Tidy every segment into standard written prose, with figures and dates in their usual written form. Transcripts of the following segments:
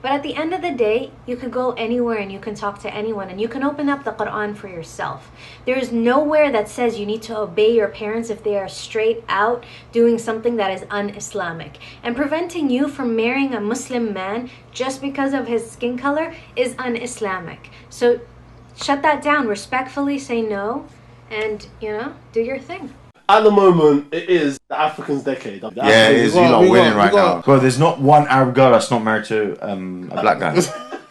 But at the end of the day, you could go anywhere and you can talk to anyone and you can open up the Quran for yourself. There is nowhere that says you need to obey your parents if they are straight out doing something that is un-Islamic. And preventing you from marrying a Muslim man just because of his skin color is un-Islamic. So shut that down, respectfully say no, and, do your thing. At the moment, it is the African's decade. Yeah, it is. You're not winning right now. Bro, there's not one Arab girl that's not married to a black guy.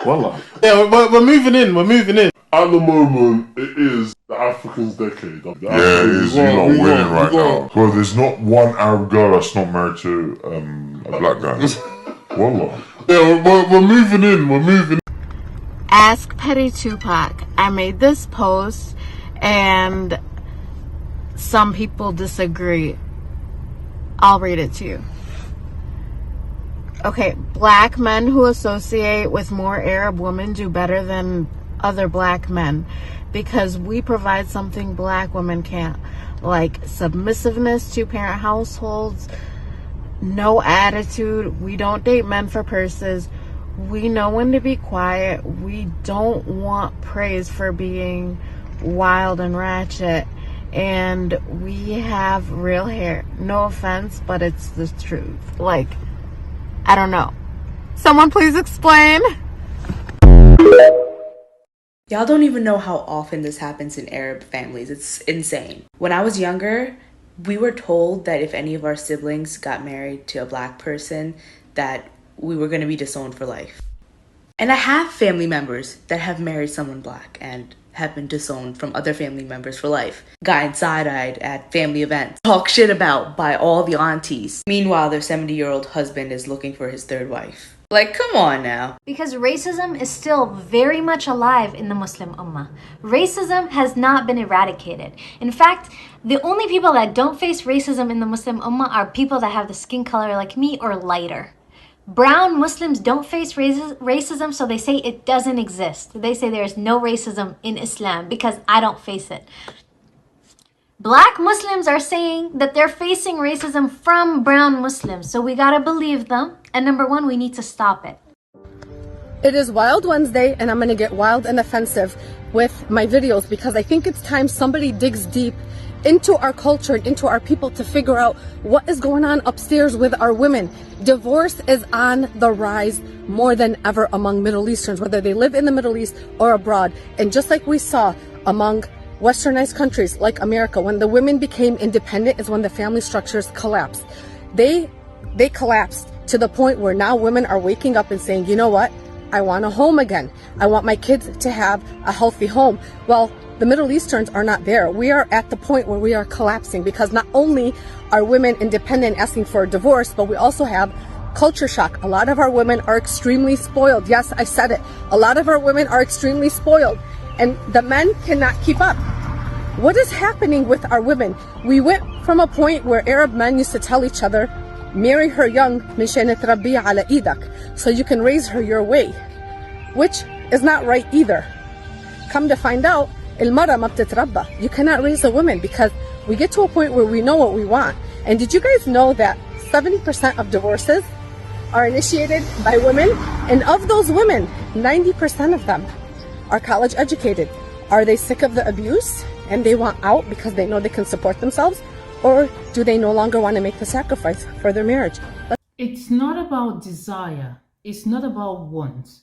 Wallah. Yeah, we're moving in. At the moment, it is the African's decade. Yeah, it is. You're not winning right now. Bro, there's not one Arab girl that's not married to a black guy. Wallah. Yeah, we're moving in. Ask Petty Tupac. I made this post and some people disagree. I'll read it to you. Okay, black men who associate with more Arab women do better than other black men because we provide something black women can't, like submissiveness, two-parent households, no attitude. We don't date men for purses. We know when to be quiet. We don't want praise for being wild and ratchet. And we have real hair. No offense, but it's the truth. Like, I don't know. Someone please explain. Y'all don't even know how often this happens in Arab families. It's insane. When I was younger, we were told that if any of our siblings got married to a black person, that we were going to be disowned for life. And I have family members that have married someone black and have been disowned from other family members for life. Gotten side-eyed at family events. Talked shit about by all the aunties. Meanwhile, their 70-year-old husband is looking for his third wife. Like, come on now. Because racism is still very much alive in the Muslim Ummah. Racism has not been eradicated. In fact, the only people that don't face racism in the Muslim Ummah are people that have the skin color like me or lighter. Brown Muslims don't face racism, so they say it doesn't exist. They say there's no racism in Islam because I don't face it. Black Muslims are saying that they're facing racism from brown Muslims, so we gotta believe them. And number one, we need to stop it. It is Wild Wednesday, and I'm gonna get wild and offensive with my videos because I think it's time somebody digs deep into our culture and into our people to figure out what is going on upstairs with our women. Divorce is on the rise more than ever among Middle Easterns, whether they live in the Middle East or abroad. And just like we saw among westernized countries like America, when the women became independent is when the family structures collapsed. They collapsed to the point where now women are waking up and saying, you know what? I want a home again. I want my kids to have a healthy home. Well, the Middle Easterns are not there. We are at the point where we are collapsing because not only are women independent asking for a divorce, but we also have culture shock. A lot of our women are extremely spoiled. Yes, I said it. A lot of our women are extremely spoiled and the men cannot keep up. What is happening with our women? We went from a point where Arab men used to tell each other, marry her young, مشان تربيها على إيدك, so you can raise her your way, which is not right either. Come to find out, المرأة ما بتتربى. You cannot raise a woman because we get to a point where we know what we want. And did you guys know that 70% of divorces are initiated by women? And of those women, 90% of them are college educated. Are they sick of the abuse and they want out because they know they can support themselves? Or do they no longer want to make the sacrifice for their marriage? It's not about desire. It's not about want.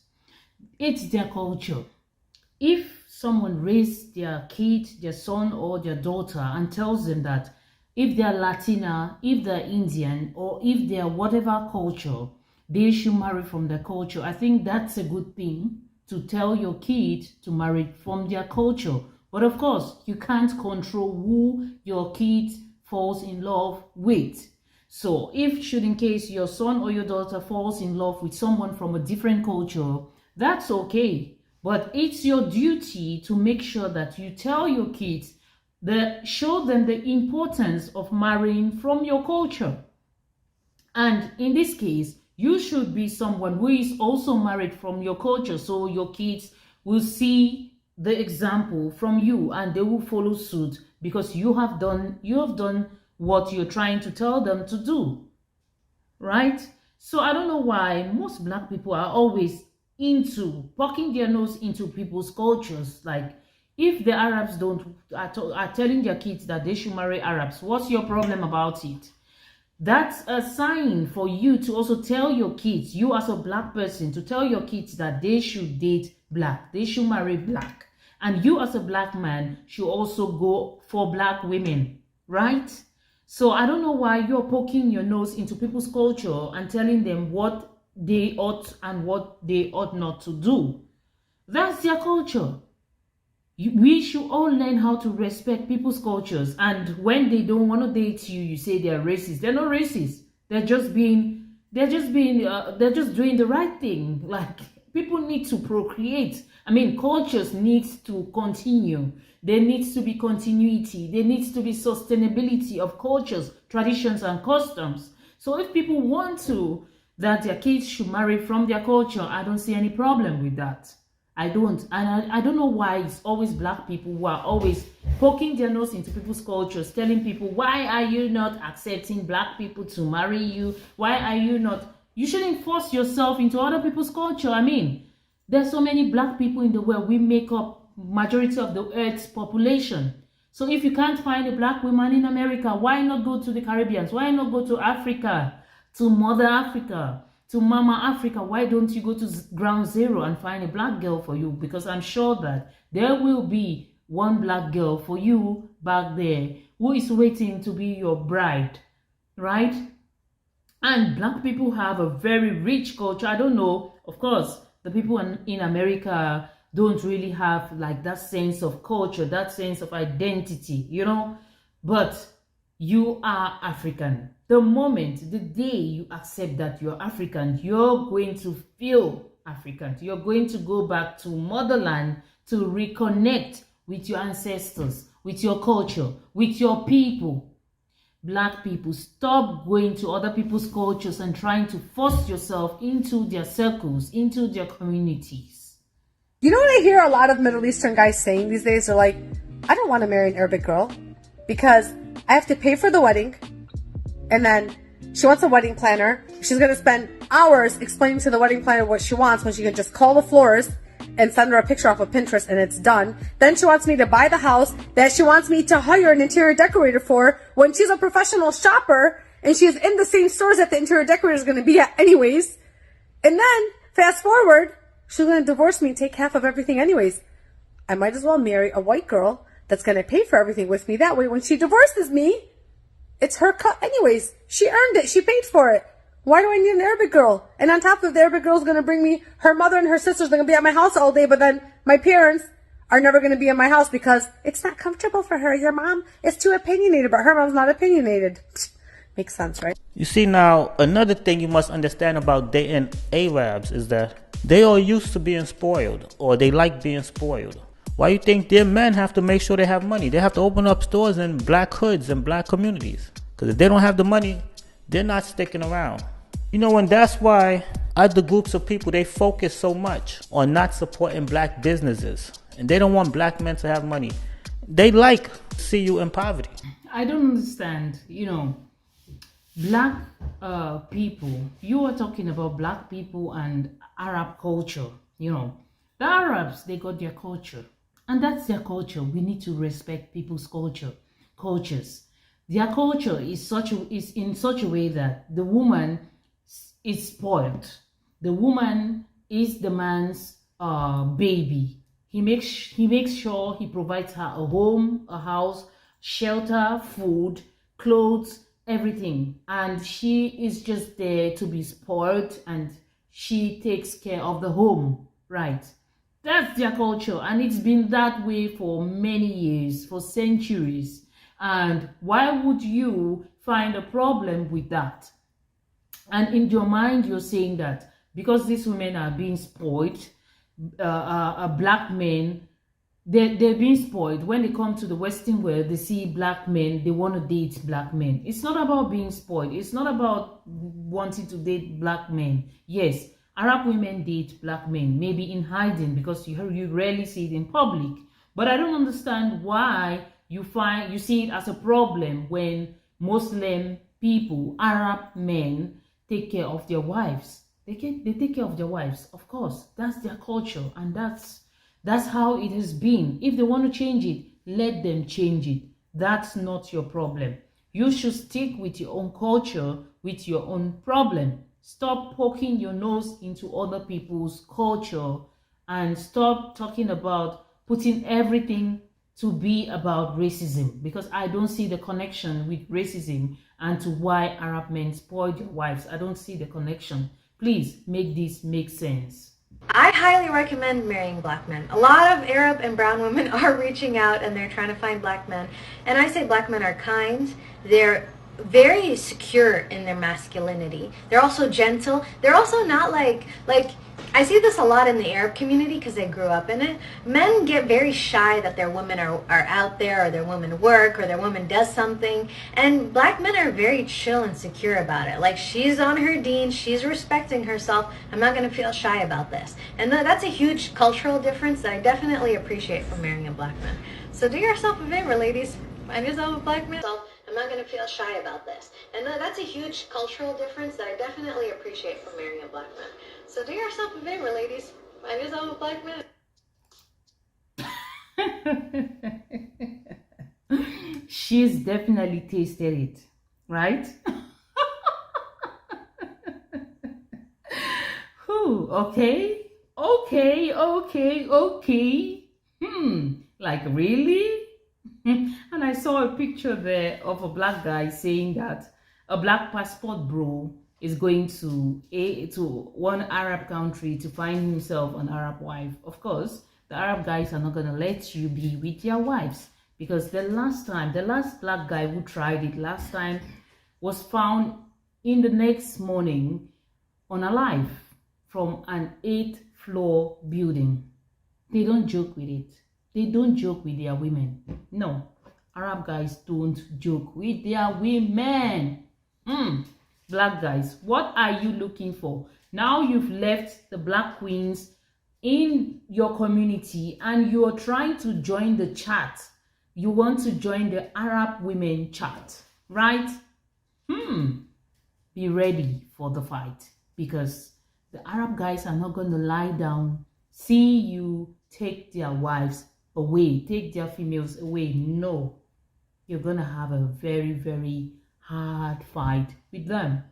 It's their culture. If someone raised their kid, their son or their daughter and tells them that if they're Latina, if they're Indian, or if they're whatever culture, they should marry from their culture, I think that's a good thing to tell your kid to marry from their culture. But of course, you can't control who your kid falls in love with. So if should in case your son or your daughter falls in love with someone from a different culture, that's okay. But it's your duty to make sure that you tell your kids, show them the importance of marrying from your culture. And in this case, you should be someone who is also married from your culture, so your kids will see the example from you and they will follow suit because you have done what you're trying to tell them to do, right? So I don't know why most black people are always into poking their nose into people's cultures. Like, if the Arabs are telling their kids that they should marry Arabs, what's your problem about it? That's a sign for you to also tell your kids, you as a black person, to tell your kids that they should date black, they should marry black. And you as a black man should also go for black women, right? So I don't know why you're poking your nose into people's culture and telling them what they ought and what they ought not to do. That's their culture. We should all learn how to respect people's cultures. And when they don't want to date you, you say they're racist. They're not racist. They're just doing the right thing. Like, people need to procreate. I mean, cultures need to continue. There needs to be continuity. There needs to be sustainability of cultures, traditions, and customs. So if people want that their kids should marry from their culture, I don't see any problem with that. I don't. And I don't know why it's always black people who are always poking their nose into people's cultures, telling people, why are you not accepting black people to marry you? Why are you not? You shouldn't force yourself into other people's culture. I mean, there's so many black people in the world. We make up majority of the earth's population. So if you can't find a black woman in America, why not go to the Caribbean? Why not go to Africa, to Mother Africa, to Mama Africa? Why don't you go to ground zero and find a black girl for you? Because I'm sure that there will be one black girl for you back there who is waiting to be your bride, right? And black people have a very rich culture. I don't know, of course, the people in America don't really have like that sense of culture, that sense of identity, you know, but you are African. The moment, the day you accept that you're African, you're going to feel African. You're going to go back to motherland to reconnect with your ancestors, with your culture, with your people. Black people, stop going to other people's cultures and trying to force yourself into their circles, into their communities. You know what I hear a lot of Middle Eastern guys saying these days? They're like, I don't want to marry an Arabic girl because I have to pay for the wedding, and then she wants a wedding planner. She's going to spend hours explaining to the wedding planner what she wants when she can just call the florist and send her a picture off of Pinterest and it's done. Then she wants me to buy the house that she wants me to hire an interior decorator for when she's a professional shopper and she's in the same stores that the interior decorator is going to be at anyways. And then, fast forward, she's going to divorce me and take half of everything anyways. I might as well marry a white girl that's going to pay for everything with me. That way, when she divorces me, it's her cut anyways. She earned it. She paid for it. Why do I need an Arabic girl? And on top of the Arabic girl's going to bring me, her mother and her sisters are going to be at my house all day, but then my parents are never going to be in my house because it's not comfortable for her. Your mom is too opinionated, but her mom's not opinionated. Makes sense, right? You see, now, another thing you must understand about dating Arabs is that they are used to being spoiled, or they like being spoiled. Why you think their men have to make sure they have money? They have to open up stores in black hoods and black communities. Because if they don't have the money, they're not sticking around. You know, and that's why other groups of people, they focus so much on not supporting black businesses. And they don't want black men to have money. They like to see you in poverty. I don't understand, you know, black people. You are talking about black people and Arab culture, you know. The Arabs, they got their culture. And that's their culture. We need to respect people's cultures. Their culture is in such a way that the woman is spoiled. The woman is the man's baby. He makes sure he provides her a home, a house, shelter, food, clothes, everything. And she is just there to be spoiled, and she takes care of the home, right? That's their culture, and it's been that way for many years, for centuries. And why would you find a problem with that? And in your mind, you're saying that because these women are being spoiled, black men, they're being spoiled. When they come to the Western world, they see black men, they want to date black men. It's not about being spoiled. It's not about wanting to date black men. Yes, Arab women date black men, maybe in hiding because you rarely see it in public. But I don't understand why you see it as a problem when Muslim people, Arab men, take care of their wives. They take care of their wives, of course. That's their culture, and that's how it has been. If they want to change it, let them change it. That's not your problem. You should stick with your own culture, with your own problem. Stop poking your nose into other people's culture, and stop talking about putting everything to be about racism, because I don't see the connection with racism and to why Arab men spoil their wives. I don't see the connection. Please make this make sense. I highly recommend marrying black men. A lot of Arab and brown women are reaching out and they're trying to find black men. And I say black men are kind. They're very secure in their masculinity. They're also gentle. They're also not like I see this a lot in the Arab community because they grew up in it. Men get very shy that their women are out there, or their women work, or their woman does something. And black men are very chill and secure about it. Like, she's on her deen, she's respecting herself. I'm not going to feel shy about this. And that's a huge cultural difference that I definitely appreciate from marrying a black man. So do yourself a favor, ladies. Find yourself a black man. I'm not going to feel shy about this. And that's a huge cultural difference that I definitely appreciate from marrying a black man. So do yourself a favor, ladies. Find yourself a black man. She's definitely tasted it, right? Whew, okay. Like, really? And I saw a picture there of a black guy saying that a black passport bro is going to one Arab country to find himself an Arab wife. Of course, the Arab guys are not going to let you be with their wives, because the last black guy who tried it last time was found in the next morning unalive from an 8th floor building. They don't joke with it. They don't joke with their women. No, Arab guys don't joke with their women. Black guys, what are you looking for? Now you've left the black queens in your community and you're trying to join the chat. You want to join the Arab women chat, right? Be ready for the fight, because the Arab guys are not going to lie down, see you take their wives away, take their females away. No, you're going to have a very, very hard fight with them.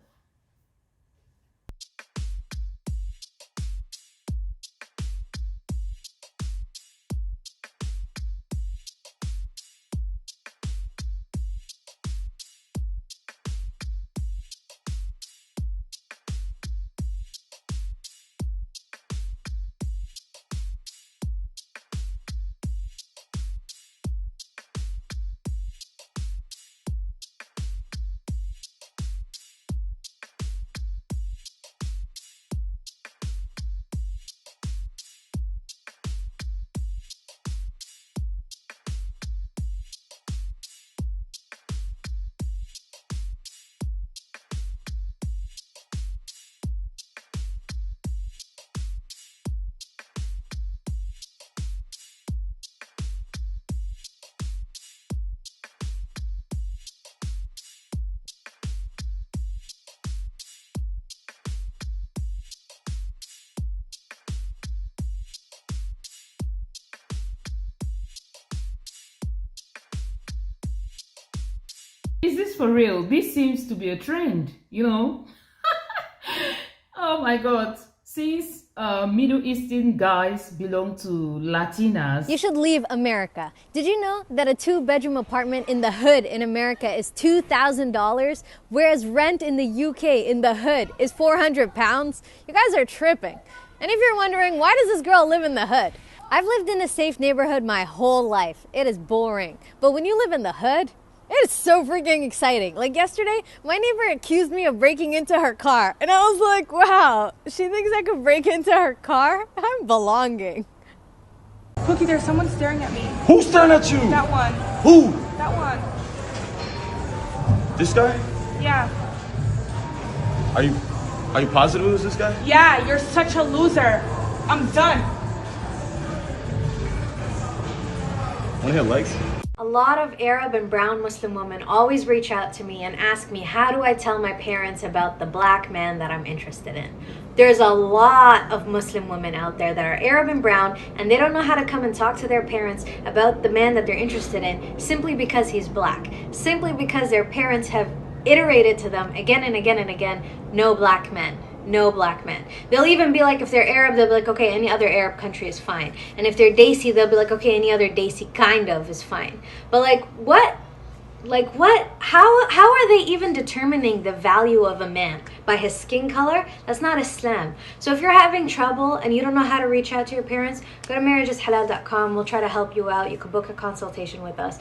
Is this for real? This seems to be a trend, you know? Oh my God. Since Middle Eastern guys belong to Latinas, You should leave America. Did you know that a 2-bedroom apartment in the hood in America is $2,000, whereas rent in the UK in the hood is 400 pounds? You guys are tripping. And if you're wondering, why does this girl live in the hood? I've lived in a safe neighborhood my whole life. It is boring. But when you live in the hood, it is so freaking exciting. Like yesterday, my neighbor accused me of breaking into her car. And I was like, wow, she thinks I could break into her car? I'm belonging. Cookie, there's someone staring at me. Who's staring at you? That one. Who? That one. This guy? Yeah. Are you positive it was this guy? Yeah, you're such a loser. I'm done. Wanna hear legs? A lot of Arab and brown Muslim women always reach out to me and ask me, how do I tell my parents about the black man that I'm interested in? There's a lot of Muslim women out there that are Arab and brown, and they don't know how to come and talk to their parents about the man that they're interested in simply because he's black. Simply because their parents have iterated to them again and again and again, no black men. No black men. They'll even be like, if they're Arab, they'll be like, okay, any other Arab country is fine. And if they're Desi, they'll be like, okay, any other Desi kind of is fine. But like, what? Like what? How are they even determining the value of a man? By his skin color? That's not Islam. So if you're having trouble and you don't know how to reach out to your parents, go to marriageishalal.com. We'll try to help you out. You can book a consultation with us.